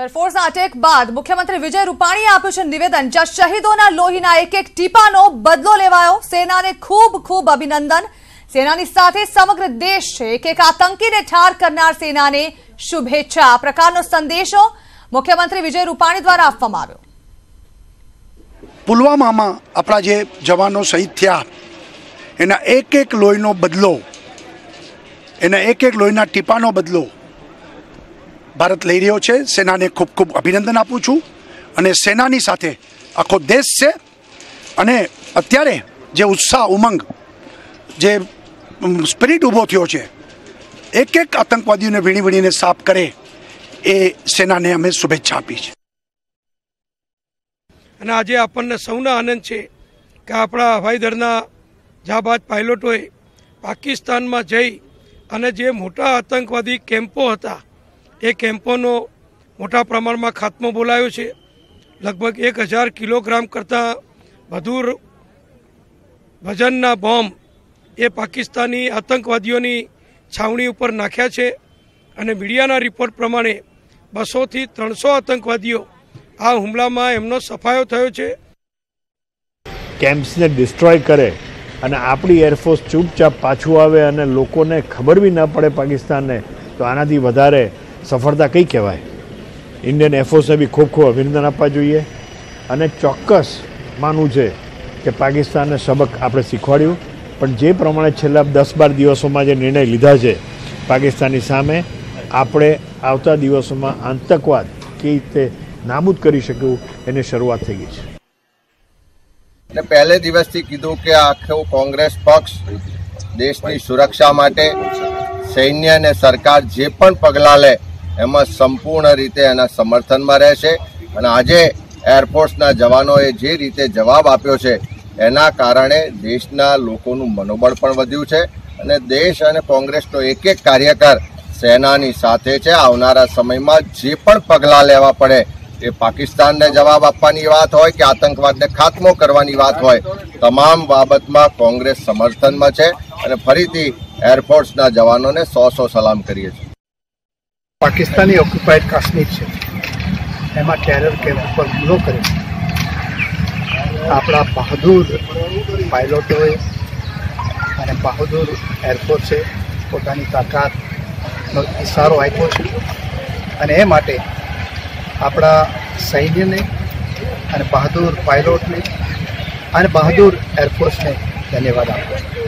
એરફોર્સના attack બાદ મુખ્યમંત્રી વિજય રૂપાણીએ આપ્યું છે નિવેદન, જ્યાં શહીદોના લોહીના એક એક ટીપાનો બદલો લેવાયો। સેનાને ખૂબ ખૂબ અભિનંદન। સેનાની સાથે સમગ્ર દેશ છે। એક એક આતંકીને ઠાર કરનાર સેનાને શુભેચ્છા। આ પ્રકારનો સંદેશો મુખ્યમંત્રી વિજય રૂપાણી દ્વારા આપવામાં આવ્યો। પુલવામામાં આપણા જે જવાનો શહીદ થયા એના એક લોહીનો બદલો, એના એક લોહીના ટીપાનો બદલો ભારત લઈ રહ્યો છે। સેનાને ખૂબ ખૂબ અભિનંદન આપું છું અને સેનાની સાથે આખો દેશ છે। અને અત્યારે જે ઉત્સાહ, ઉમંગ, જે સ્પિરિટ ઊભો થયો છે, એક આતંકવાદીઓને વીણીને સાફ કરે એ સેનાને અમે શુભેચ્છા આપી છે। અને આજે આપણને સૌને આનંદ છે કે આપણા હવાઈ દળના જાબાજ પાયલોટોએ પાકિસ્તાનમાં જઈ અને જે મોટા આતંકવાદી કેમ્પો હતા એ કેમ્પોનો મોટા પ્રમાણમાં ખાત્મો બોલાયો છે। લગભગ 1000 કિલોગ્રામ કરતાં વધુ વજનના બોમ્બ એ પાકિસ્તાની આતંકવાદીઓની છાવણી ઉપર નાખ્યા છે। અને મીડિયાના રિપોર્ટ પ્રમાણે 200 થી 300 આતંકવાદીઓ આ હુમલામાં એમનો સફાયો થયો છે। કેમ્પ્સને ડિસ્ટ્રોય કરે અને આપણી એરફોર્સ ચૂપચાપ પાછું આવે અને લોકોને ખબર બી ન પડે પાકિસ્તાનને, તો આનાથી વધારે સફળતા કઈ કહેવાય। ઇન્ડિયન એરફોર્સને બી ખૂબ ખૂબ અભિનંદન આપવા જોઈએ અને ચોક્કસ માનવું છે કે પાકિસ્તાનને સબક આપણે શીખવાડ્યું, પણ જે પ્રમાણે છેલ્લા 10-12 દિવસોમાં જે નિર્ણય લીધા છે પાકિસ્તાનની સામે, આપણે આવતા દિવસોમાં આતંકવાદ કેવી રીતે નાબૂદ કરી શકું એની શરૂઆત થઈ ગઈ છે। ને પહેલે દિવસથી કીધું કે આખો કોંગ્રેસ પક્ષ દેશની સુરક્ષા માટે સૈન્ય અને સરકાર જે પણ પગલાં લે એમાં સંપૂર્ણ રીતે એના સમર્થનમાં રહેશે। અને આજે એરફોર્સના જવાનોએ જે રીતે જવાબ આપ્યો છે એના કારણે દેશના લોકોનું મનોબળ પણ વધ્યું છે અને દેશ અને કોંગ્રેસનો એક કાર્યકર સેનાની સાથે છે। આવનારા સમયમાં જે પણ પગલાં લેવા પડે, એ પાકિસ્તાનને જવાબ આપવાની વાત હોય કે આતંકવાદને ખાત્મો કરવાની વાત હોય, તમામ બાબતમાં કોંગ્રેસ સમર્થનમાં છે અને ફરીથી એરફોર્સના જવાનોને 100 સલામ કરીએ છીએ। પાકિસ્તાની ઓક્યુપાઈડ કાશ્મીર છે એમાં ટેરર કેમ્પ પર હુમલો કર્યો, આપણા બહાદુર પાયલોટોએ અને બહાદુર એરફોર્સે પોતાની તાકાતનો ઇશારો આપ્યો છે અને એ માટે આપણા સૈન્યને અને બહાદુર પાયલોટને અને બહાદુર એરફોર્સને ધન્યવાદ આપું છું।